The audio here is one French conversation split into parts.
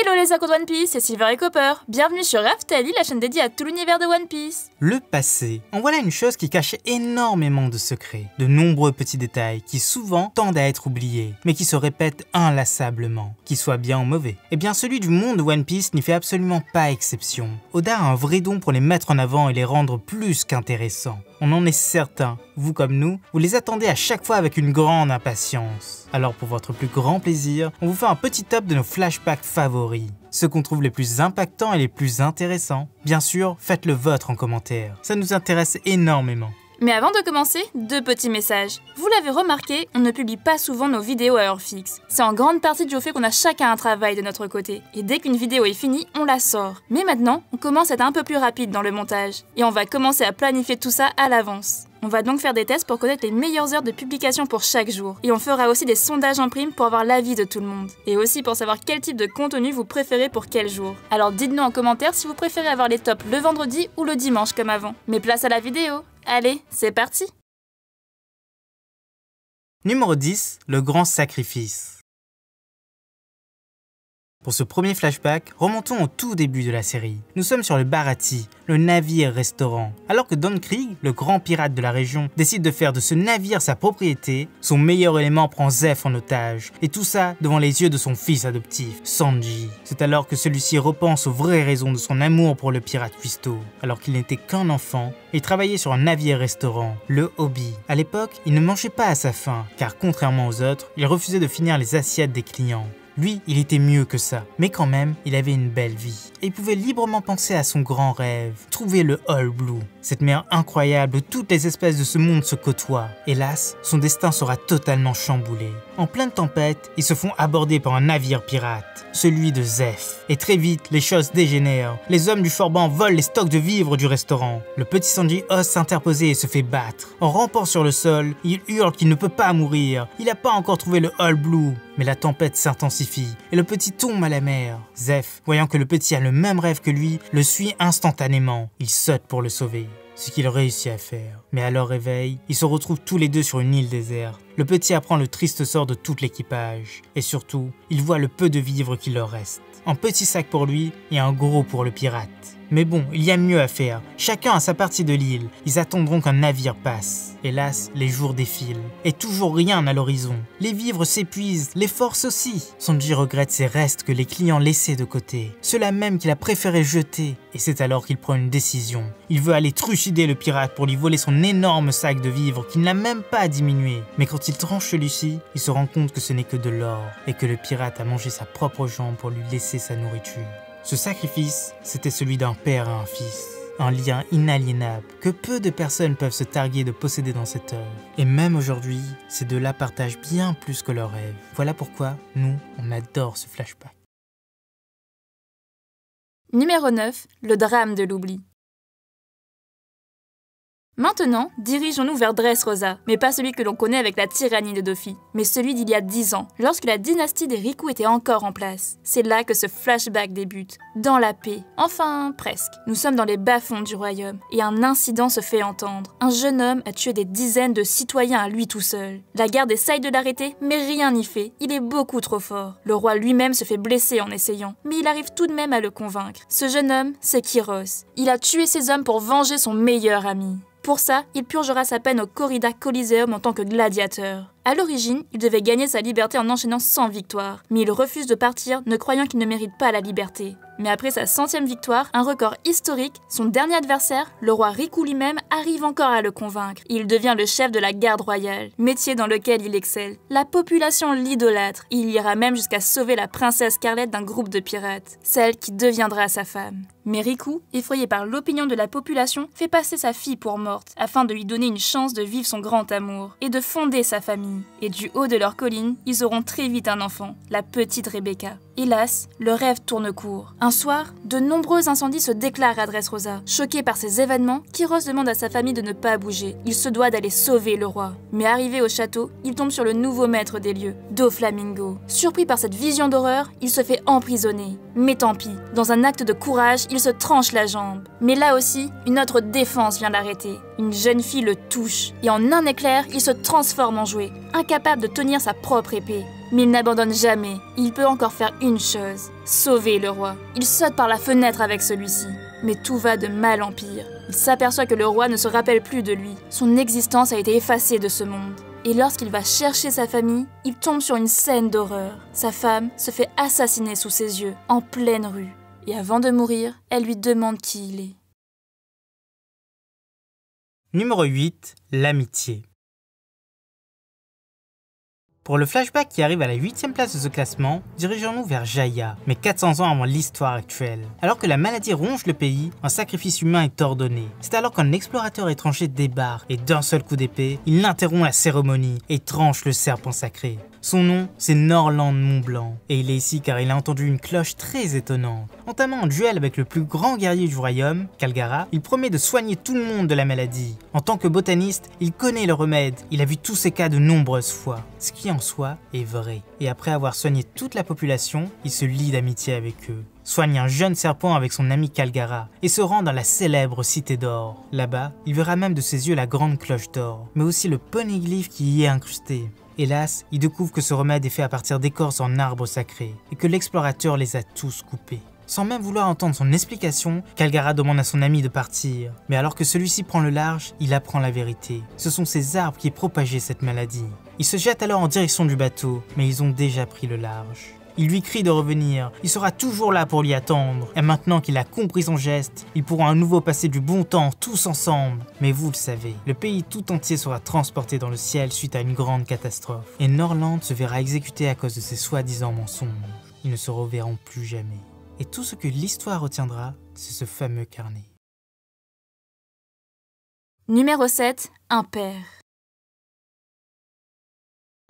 Hello les accros de One Piece, c'est Silver et Copper. Bienvenue sur Raftalie, la chaîne dédiée à tout l'univers de One Piece. Le passé. En voilà une chose qui cache énormément de secrets, de nombreux petits détails qui souvent tendent à être oubliés, mais qui se répètent inlassablement, qu'ils soient bien ou mauvais. Et bien celui du monde de One Piece n'y fait absolument pas exception. Oda a un vrai don pour les mettre en avant et les rendre plus qu'intéressants. On en est certain, vous comme nous, vous les attendez à chaque fois avec une grande impatience. Alors pour votre plus grand plaisir, on vous fait un petit top de nos flashbacks favoris, ceux qu'on trouve les plus impactants et les plus intéressants. Bien sûr, faites le vôtre en commentaire, ça nous intéresse énormément. Mais avant de commencer, deux petits messages. Vous l'avez remarqué, on ne publie pas souvent nos vidéos à heure fixe. C'est en grande partie dû au fait qu'on a chacun un travail de notre côté. Et dès qu'une vidéo est finie, on la sort. Mais maintenant, on commence à être un peu plus rapide dans le montage. Et on va commencer à planifier tout ça à l'avance. On va donc faire des tests pour connaître les meilleures heures de publication pour chaque jour. Et on fera aussi des sondages en prime pour avoir l'avis de tout le monde. Et aussi pour savoir quel type de contenu vous préférez pour quel jour. Alors dites-nous en commentaire si vous préférez avoir les tops le vendredi ou le dimanche comme avant. Mais place à la vidéo. Allez, c'est parti! Numéro 10, le grand sacrifice. Pour ce premier flashback, remontons au tout début de la série. Nous sommes sur le Baratie, le navire-restaurant. Alors que Don Krieg, le grand pirate de la région, décide de faire de ce navire sa propriété, son meilleur élément prend Zeff en otage. Et tout ça devant les yeux de son fils adoptif, Sanji. C'est alors que celui-ci repense aux vraies raisons de son amour pour le pirate cuistot. Alors qu'il n'était qu'un enfant, et travaillait sur un navire-restaurant, le Hobby. À l'époque, il ne mangeait pas à sa faim, car contrairement aux autres, il refusait de finir les assiettes des clients. Lui, il était mieux que ça, mais quand même, il avait une belle vie. Et il pouvait librement penser à son grand rêve, trouver le All Blue, cette mer incroyable où toutes les espèces de ce monde se côtoient. Hélas, son destin sera totalement chamboulé. En pleine tempête, ils se font aborder par un navire pirate, celui de Zeff. Et très vite, les choses dégénèrent. Les hommes du Forban volent les stocks de vivres du restaurant. Le petit Sanji ose s'interposer et se fait battre. En rampant sur le sol, il hurle qu'il ne peut pas mourir. Il n'a pas encore trouvé le All Blue. Mais la tempête s'intensifie et le petit tombe à la mer. Zeff, voyant que le petit a le même rêve que lui, le suit instantanément. Il saute pour le sauver, ce qu'il réussit à faire. Mais à leur réveil, ils se retrouvent tous les deux sur une île déserte. Le petit apprend le triste sort de tout l'équipage. Et surtout, il voit le peu de vivres qu'il leur reste. Un petit sac pour lui et un gros pour le pirate. Mais bon, il y a mieux à faire. Chacun a sa partie de l'île. Ils attendront qu'un navire passe. Hélas, les jours défilent. Et toujours rien à l'horizon. Les vivres s'épuisent, les forces aussi. Sanji regrette ces restes que les clients laissaient de côté. Ceux-là même qu'il a préféré jeter. Et c'est alors qu'il prend une décision. Il veut aller trucider le pirate pour lui voler son énorme sac de vivres qu'il n'a même pas diminué. Mais quand il tranche celui-ci, il se rend compte que ce n'est que de l'or. Et que le pirate a mangé sa propre jambe pour lui laisser sa nourriture. Ce sacrifice, c'était celui d'un père à un fils. Un lien inaliénable que peu de personnes peuvent se targuer de posséder dans cette œuvre. Et même aujourd'hui, ces deux-là partagent bien plus que leurs rêves. Voilà pourquoi, nous, on adore ce flashback. Numéro 9, le drame de l'oubli. Maintenant, dirigeons-nous vers Dressrosa, mais pas celui que l'on connaît avec la tyrannie de Doffy, mais celui d'il y a 10 ans, lorsque la dynastie des Riku était encore en place. C'est là que ce flashback débute, dans la paix, enfin presque. Nous sommes dans les bas-fonds du royaume, et un incident se fait entendre. Un jeune homme a tué des dizaines de citoyens à lui tout seul. La garde essaye de l'arrêter, mais rien n'y fait, il est beaucoup trop fort. Le roi lui-même se fait blesser en essayant, mais il arrive tout de même à le convaincre. Ce jeune homme, c'est Kyros. Il a tué ses hommes pour venger son meilleur ami. Pour ça, il purgera sa peine au Corrida Coliseum en tant que gladiateur. À l'origine, il devait gagner sa liberté en enchaînant 100 victoires, mais il refuse de partir, ne croyant qu'il ne mérite pas la liberté. Mais après sa 100e victoire, un record historique, son dernier adversaire, le roi Riku lui-même, arrive encore à le convaincre. Il devient le chef de la garde royale, métier dans lequel il excelle. La population l'idolâtre, il ira même jusqu'à sauver la princesse Scarlet d'un groupe de pirates, celle qui deviendra sa femme. Mais Riku, effrayé par l'opinion de la population, fait passer sa fille pour morte, afin de lui donner une chance de vivre son grand amour, et de fonder sa famille. Et du haut de leur colline, ils auront très vite un enfant, la petite Rebecca. Hélas, le rêve tourne court. Un soir, de nombreux incendies se déclarent à Dressrosa. Choqué par ces événements, Kyros demande à sa famille de ne pas bouger. Il se doit d'aller sauver le roi. Mais arrivé au château, il tombe sur le nouveau maître des lieux, Doflamingo. Surpris par cette vision d'horreur, il se fait emprisonner. Mais tant pis, dans un acte de courage, il se tranche la jambe. Mais là aussi, une autre défense vient l'arrêter. Une jeune fille le touche, et en un éclair, il se transforme en jouet, incapable de tenir sa propre épée. Mais il n'abandonne jamais. Il peut encore faire une chose, sauver le roi. Il saute par la fenêtre avec celui-ci. Mais tout va de mal en pire. Il s'aperçoit que le roi ne se rappelle plus de lui. Son existence a été effacée de ce monde. Et lorsqu'il va chercher sa famille, il tombe sur une scène d'horreur. Sa femme se fait assassiner sous ses yeux, en pleine rue. Et avant de mourir, elle lui demande qui il est. Numéro 8, l'amitié. Pour le flashback qui arrive à la 8e place de ce classement, dirigeons-nous vers Jaya, mais 400 ans avant l'histoire actuelle. Alors que la maladie ronge le pays, un sacrifice humain est ordonné. C'est alors qu'un explorateur étranger débarque et d'un seul coup d'épée, il interrompt la cérémonie et tranche le serpent sacré. Son nom, c'est Norland Montblanc, et il est ici car il a entendu une cloche très étonnante. Entamant un duel avec le plus grand guerrier du royaume, Kalgara, il promet de soigner tout le monde de la maladie. En tant que botaniste, il connaît le remède, il a vu tous ces cas de nombreuses fois, ce qui en soi est vrai. Et après avoir soigné toute la population, il se lie d'amitié avec eux. Soigne un jeune serpent avec son ami Kalgara et se rend dans la célèbre Cité d'Or. Là-bas, il verra même de ses yeux la grande cloche d'or, mais aussi le poneglyphe qui y est incrusté. Hélas, il découvre que ce remède est fait à partir d'écorces en arbre sacré et que l'explorateur les a tous coupés. Sans même vouloir entendre son explication, Kalgara demande à son ami de partir. Mais alors que celui-ci prend le large, il apprend la vérité. Ce sont ces arbres qui propageaient cette maladie. Il se jette alors en direction du bateau, mais ils ont déjà pris le large. Il lui crie de revenir, il sera toujours là pour l'y attendre. Et maintenant qu'il a compris son geste, ils pourront à nouveau passer du bon temps tous ensemble. Mais vous le savez, le pays tout entier sera transporté dans le ciel suite à une grande catastrophe. Et Norland se verra exécuté à cause de ses soi-disant mensonges. Ils ne se reverront plus jamais. Et tout ce que l'histoire retiendra, c'est ce fameux carnet. Numéro 7, un père.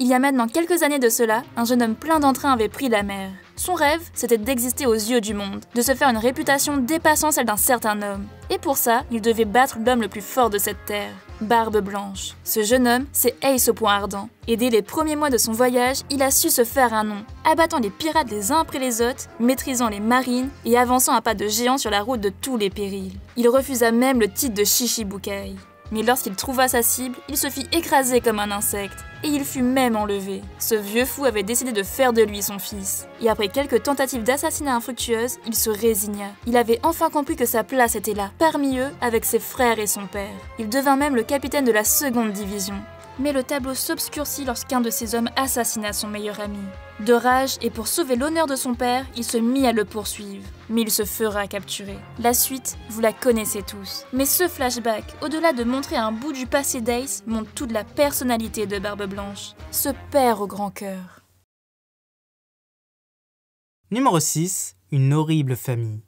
Il y a maintenant quelques années de cela, un jeune homme plein d'entrain avait pris la mer. Son rêve, c'était d'exister aux yeux du monde, de se faire une réputation dépassant celle d'un certain homme. Et pour ça, il devait battre l'homme le plus fort de cette terre, Barbe Blanche. Ce jeune homme, c'est Ace au point ardent. Et dès les premiers mois de son voyage, il a su se faire un nom, abattant les pirates les uns après les autres, maîtrisant les marines et avançant à pas de géant sur la route de tous les périls. Il refusa même le titre de Shichibukai. Mais lorsqu'il trouva sa cible, il se fit écraser comme un insecte, et il fut même enlevé. Ce vieux fou avait décidé de faire de lui son fils. Et après quelques tentatives d'assassinat infructueuses, il se résigna. Il avait enfin compris que sa place était là, parmi eux, avec ses frères et son père. Il devint même le capitaine de la 2e division. Mais le tableau s'obscurcit lorsqu'un de ses hommes assassina son meilleur ami. De rage et pour sauver l'honneur de son père, il se mit à le poursuivre. Mais il se fera capturer. La suite, vous la connaissez tous. Mais ce flashback, au-delà de montrer un bout du passé d'Ace, montre toute la personnalité de Barbe Blanche. Ce père au grand cœur. Numéro 6, une horrible famille.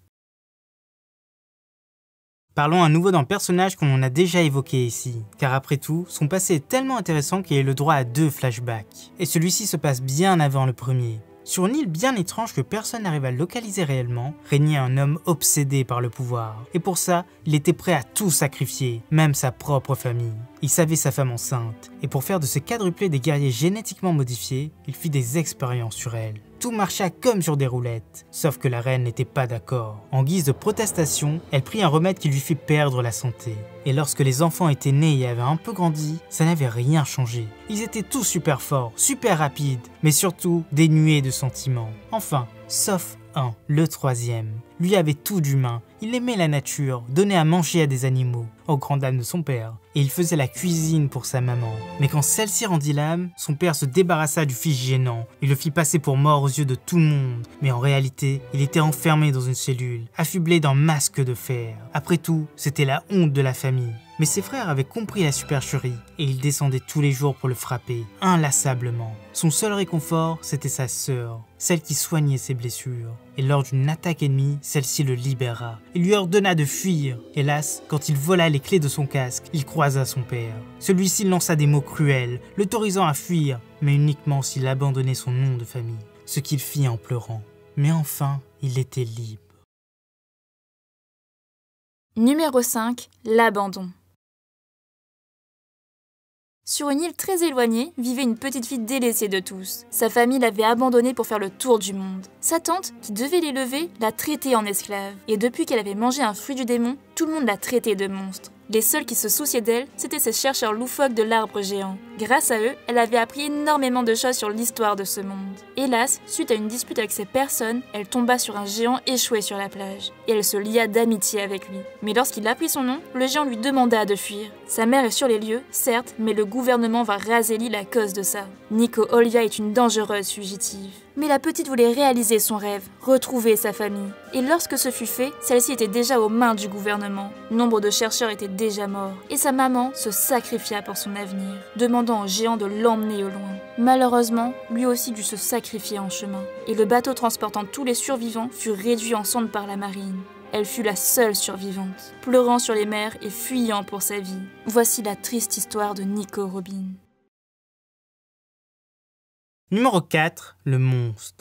Parlons à nouveau d'un personnage qu'on a déjà évoqué ici, car après tout, son passé est tellement intéressant qu'il a le droit à 2 flashbacks. Et celui-ci se passe bien avant le premier. Sur une île bien étrange que personne n'arrive à localiser réellement, régnait un homme obsédé par le pouvoir. Et pour ça, il était prêt à tout sacrifier, même sa propre famille. Il savait sa femme enceinte, et pour faire de ce quadruplé des guerriers génétiquement modifiés, il fit des expériences sur elle. Tout marcha comme sur des roulettes, sauf que la reine n'était pas d'accord. En guise de protestation, elle prit un remède qui lui fit perdre la santé. Et lorsque les enfants étaient nés et avaient un peu grandi, ça n'avait rien changé. Ils étaient tous super forts, super rapides, mais surtout dénués de sentiments. Enfin, sauf un, le 3e. Lui avait tout d'humain. Il aimait la nature, donnait à manger à des animaux, aux grandes dames de son père, et il faisait la cuisine pour sa maman. Mais quand celle-ci rendit l'âme, son père se débarrassa du fils gênant. Il le fit passer pour mort aux yeux de tout le monde, mais en réalité, il était enfermé dans une cellule, affublé d'un masque de fer. Après tout, c'était la honte de la famille. Mais ses frères avaient compris la supercherie, et ils descendaient tous les jours pour le frapper, inlassablement. Son seul réconfort, c'était sa sœur, celle qui soignait ses blessures. Et lors d'une attaque ennemie, celle-ci le libéra. Il lui ordonna de fuir. Hélas, quand il vola les clés de son casque, il croisa son père. Celui-ci lança des mots cruels, l'autorisant à fuir, mais uniquement s'il abandonnait son nom de famille, ce qu'il fit en pleurant. Mais enfin, il était libre. Numéro 5, l'abandon. Sur une île très éloignée, vivait une petite fille délaissée de tous. Sa famille l'avait abandonnée pour faire le tour du monde. Sa tante, qui devait l'élever, l'a traitée en esclave. Et depuis qu'elle avait mangé un fruit du démon, tout le monde l'a traitée de monstre. Les seuls qui se souciaient d'elle, c'étaient ces chercheurs loufoques de l'arbre géant. Grâce à eux, elle avait appris énormément de choses sur l'histoire de ce monde. Hélas, suite à une dispute avec ces personnes, elle tomba sur un géant échoué sur la plage, et elle se lia d'amitié avec lui. Mais lorsqu'il apprit son nom, le géant lui demanda de fuir. Sa mère est sur les lieux, certes, mais le gouvernement va raser l'île à cause de ça. Nico Olivia est une dangereuse fugitive. Mais la petite voulait réaliser son rêve, retrouver sa famille. Et lorsque ce fut fait, celle-ci était déjà aux mains du gouvernement. Nombre de chercheurs étaient déjà morts, et sa maman se sacrifia pour son avenir, demandant au géant de l'emmener au loin. Malheureusement, lui aussi dut se sacrifier en chemin, et le bateau transportant tous les survivants fut réduit en cendres par la marine. Elle fut la seule survivante, pleurant sur les mers et fuyant pour sa vie. Voici la triste histoire de Nico Robin. Numéro 4, le monstre.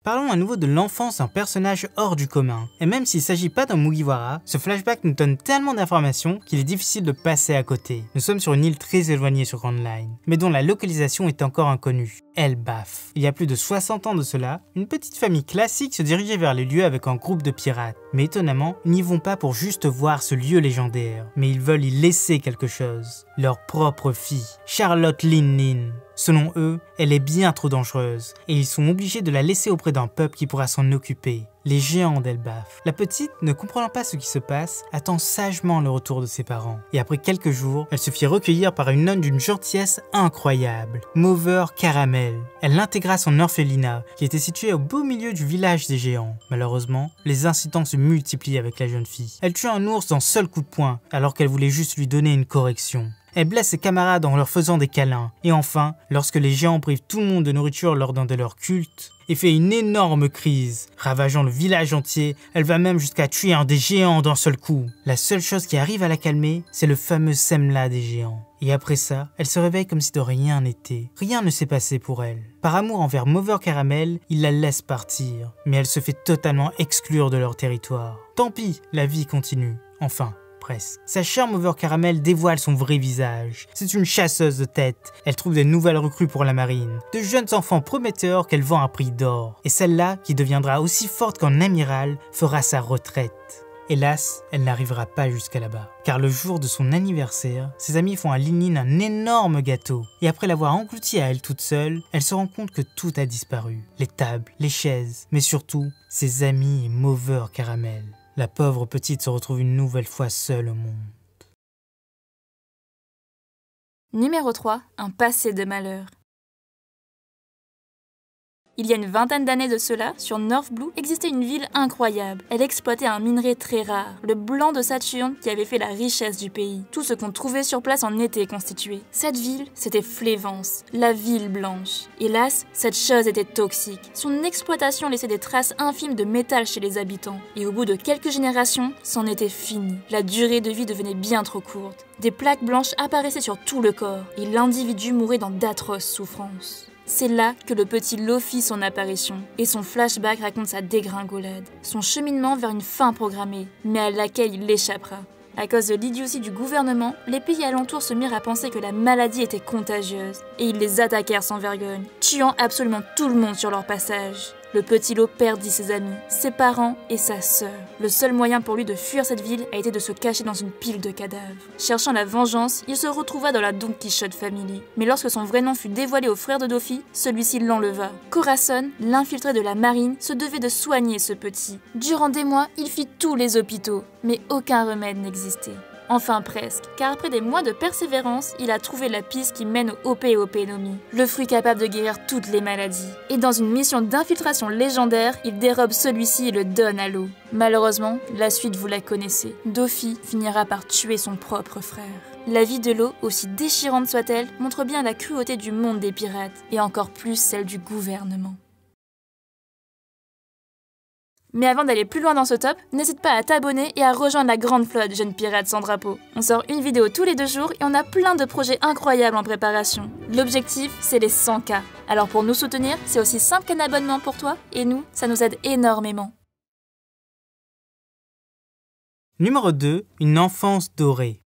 Parlons à nouveau de l'enfance d'un personnage hors du commun. Et même s'il ne s'agit pas d'un Mugiwara, ce flashback nous donne tellement d'informations qu'il est difficile de passer à côté. Nous sommes sur une île très éloignée sur Grand Line, mais dont la localisation est encore inconnue. Elbaf. Il y a plus de 60 ans de cela, une petite famille classique se dirigeait vers les lieux avec un groupe de pirates. Mais étonnamment, ils n'y vont pas pour juste voir ce lieu légendaire, mais ils veulent y laisser quelque chose. Leur propre fille, Charlotte Lin Lin. Selon eux, elle est bien trop dangereuse, et ils sont obligés de la laisser auprès d'un peuple qui pourra s'en occuper. Les géants d'Elbaf. La petite, ne comprenant pas ce qui se passe, attend sagement le retour de ses parents. Et après quelques jours, elle se fit recueillir par une nonne d'une gentillesse incroyable, Mover Caramel. Elle l'intégra à son orphelinat, qui était situé au beau milieu du village des géants. Malheureusement, les incidents se multiplient avec la jeune fille. Elle tue un ours d'un seul coup de poing, alors qu'elle voulait juste lui donner une correction. Elle blesse ses camarades en leur faisant des câlins. Et enfin, lorsque les géants privent tout le monde de nourriture lors d'un de leurs cultes, et fait une énorme crise, ravageant le village entier, elle va même jusqu'à tuer un des géants d'un seul coup. La seule chose qui arrive à la calmer, c'est le fameux Semla des géants. Et après ça, elle se réveille comme si de rien n'était. Rien ne s'est passé pour elle. Par amour envers Mover Caramel, il la laisse partir, mais elle se fait totalement exclure de leur territoire. Tant pis, la vie continue. Enfin. Presque. Sa chère Mover Caramel dévoile son vrai visage. C'est une chasseuse de tête. Elle trouve des nouvelles recrues pour la marine. De jeunes enfants prometteurs qu'elle vend à prix d'or. Et celle-là, qui deviendra aussi forte qu'un amiral, fera sa retraite. Hélas, elle n'arrivera pas jusqu'à là-bas. Car le jour de son anniversaire, ses amis font à Lin Lin un énorme gâteau. Et après l'avoir englouti à elle toute seule, elle se rend compte que tout a disparu. Les tables, les chaises, mais surtout, ses amis et Mover Caramel. La pauvre petite se retrouve une nouvelle fois seule au monde. Numéro 3, un passé de malheur. Il y a une vingtaine d'années de cela, sur North Blue, existait une ville incroyable. Elle exploitait un minerai très rare, le blanc de Saturne qui avait fait la richesse du pays. Tout ce qu'on trouvait sur place en était constitué. Cette ville, c'était Flévance, la ville blanche. Hélas, cette chose était toxique. Son exploitation laissait des traces infimes de métal chez les habitants. Et au bout de quelques générations, c'en était fini. La durée de vie devenait bien trop courte. Des plaques blanches apparaissaient sur tout le corps, et l'individu mourait dans d'atroces souffrances. C'est là que le petit Lo fit son apparition, et son flashback raconte sa dégringolade, son cheminement vers une fin programmée, mais à laquelle il échappera. À cause de l'idiotie du gouvernement, les pays alentours se mirent à penser que la maladie était contagieuse, et ils les attaquèrent sans vergogne, tuant absolument tout le monde sur leur passage. Le petit Lo perdit ses amis, ses parents et sa sœur. Le seul moyen pour lui de fuir cette ville a été de se cacher dans une pile de cadavres. Cherchant la vengeance, il se retrouva dans la Don Quichotte Family. Mais lorsque son vrai nom fut dévoilé au frère de Dofi, celui-ci l'enleva. Corazon, l'infiltré de la marine, se devait de soigner ce petit. Durant des mois, il fit tous les hôpitaux, mais aucun remède n'existait. Enfin presque, car après des mois de persévérance, il a trouvé la piste qui mène au Ope-Ope-Nomi, le fruit capable de guérir toutes les maladies. Et dans une mission d'infiltration légendaire, il dérobe celui-ci et le donne à Lo. Malheureusement, la suite vous la connaissez. Dofi finira par tuer son propre frère. La vie de Lo, aussi déchirante soit-elle, montre bien la cruauté du monde des pirates, et encore plus celle du gouvernement. Mais avant d'aller plus loin dans ce top, n'hésite pas à t'abonner et à rejoindre la grande flotte Jeunes Pirates sans drapeau. On sort une vidéo tous les 2 jours et on a plein de projets incroyables en préparation. L'objectif, c'est les 100K. Alors pour nous soutenir, c'est aussi simple qu'un abonnement pour toi, et nous, ça nous aide énormément. Numéro 2, une enfance dorée.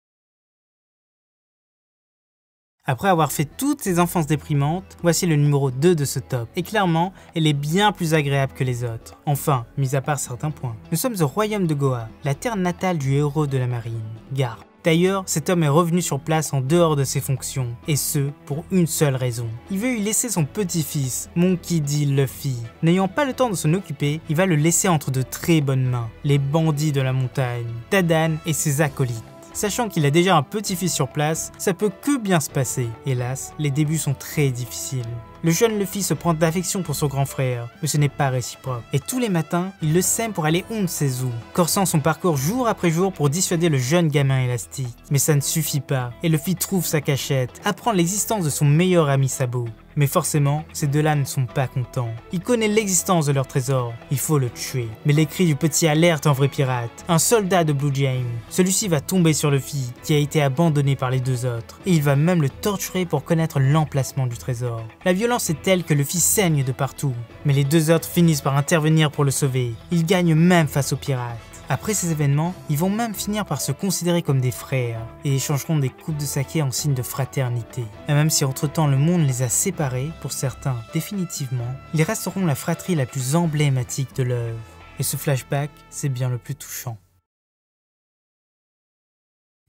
Après avoir fait toutes ces enfances déprimantes, voici le numéro 2 de ce top. Et clairement, elle est bien plus agréable que les autres. Enfin, mis à part certains points. Nous sommes au royaume de Goa, la terre natale du héros de la marine, Garp. D'ailleurs, cet homme est revenu sur place en dehors de ses fonctions, et ce, pour une seule raison. Il veut y laisser son petit-fils, Monkey D. Luffy. N'ayant pas le temps de s'en occuper, il va le laisser entre de très bonnes mains, les bandits de la montagne, Dadan et ses acolytes. Sachant qu'il a déjà un petit-fils sur place, ça peut que bien se passer. Hélas, les débuts sont très difficiles. Le jeune Luffy se prend d'affection pour son grand frère, mais ce n'est pas réciproque. Et tous les matins, il le sème pour aller on ne sait où, corsant son parcours jour après jour pour dissuader le jeune gamin élastique. Mais ça ne suffit pas, et Luffy trouve sa cachette, apprend l'existence de son meilleur ami Sabo. Mais forcément, ces deux-là ne sont pas contents. Il connaît l'existence de leur trésor, il faut le tuer. Mais les cris du petit alerte un vrai pirate, un soldat de Blue Jay. Celui-ci va tomber sur Luffy, qui a été abandonné par les deux autres, et il va même le torturer pour connaître l'emplacement du trésor. La violence est telle que Luffy saigne de partout, mais les deux autres finissent par intervenir pour le sauver. Ils gagnent même face aux pirates. Après ces événements, ils vont même finir par se considérer comme des frères et échangeront des coupes de saké en signe de fraternité. Et même si entre-temps le monde les a séparés, pour certains définitivement, ils resteront la fratrie la plus emblématique de l'œuvre. Et ce flashback, c'est bien le plus touchant.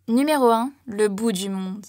Numéro 1, le bout du monde.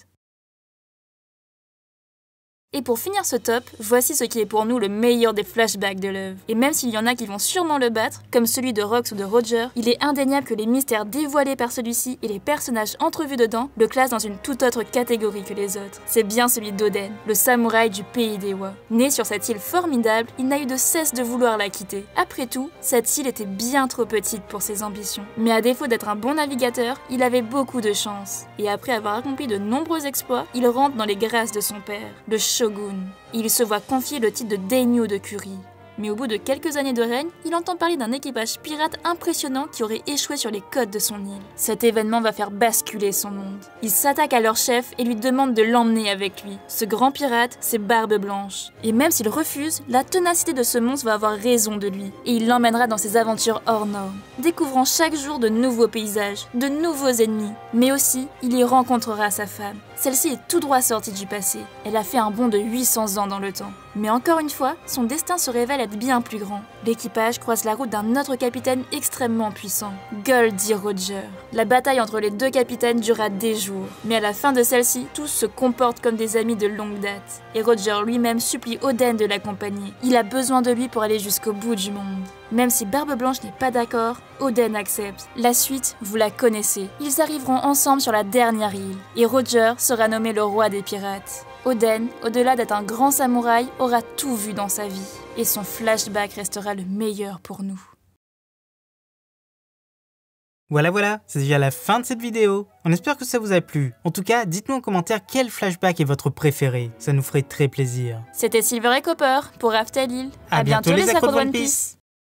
Et pour finir ce top, voici ce qui est pour nous le meilleur des flashbacks de l'œuvre. Et même s'il y en a qui vont sûrement le battre, comme celui de Rox ou de Roger, il est indéniable que les mystères dévoilés par celui-ci et les personnages entrevus dedans le classent dans une toute autre catégorie que les autres. C'est bien celui d'Oden, le samouraï du pays des Wa. Né sur cette île formidable, il n'a eu de cesse de vouloir la quitter. Après tout, cette île était bien trop petite pour ses ambitions. Mais à défaut d'être un bon navigateur, il avait beaucoup de chance. Et après avoir accompli de nombreux exploits, il rentre dans les grâces de son père, le Shogun. Il se voit confier le titre de daimyo de Kuri. Mais au bout de quelques années de règne, il entend parler d'un équipage pirate impressionnant qui aurait échoué sur les côtes de son île. Cet événement va faire basculer son monde. Il s'attaque à leur chef et lui demande de l'emmener avec lui. Ce grand pirate, c'est Barbe Blanche. Et même s'il refuse, la ténacité de ce monstre va avoir raison de lui. Et il l'emmènera dans ses aventures hors normes, découvrant chaque jour de nouveaux paysages, de nouveaux ennemis. Mais aussi, il y rencontrera sa femme. Celle-ci est tout droit sortie du passé. Elle a fait un bond de 800 ans dans le temps. Mais encore une fois, son destin se révèle être bien plus grand. L'équipage croise la route d'un autre capitaine extrêmement puissant, Goldie Roger. La bataille entre les deux capitaines dura des jours, mais à la fin de celle-ci, tous se comportent comme des amis de longue date. Et Roger lui-même supplie Oden de l'accompagner. Il a besoin de lui pour aller jusqu'au bout du monde. Même si Barbe Blanche n'est pas d'accord, Oden accepte. La suite, vous la connaissez. Ils arriveront ensemble sur la dernière île, et Roger sera nommé le roi des pirates. Oden, au-delà d'être un grand samouraï, aura tout vu dans sa vie, et son flashback restera le meilleur pour nous. Voilà, c'est déjà la fin de cette vidéo. On espère que ça vous a plu. En tout cas, dites-nous en commentaire quel flashback est votre préféré. Ça nous ferait très plaisir. C'était Silver et Copper pour After Lille. À bientôt les accros de One Piece.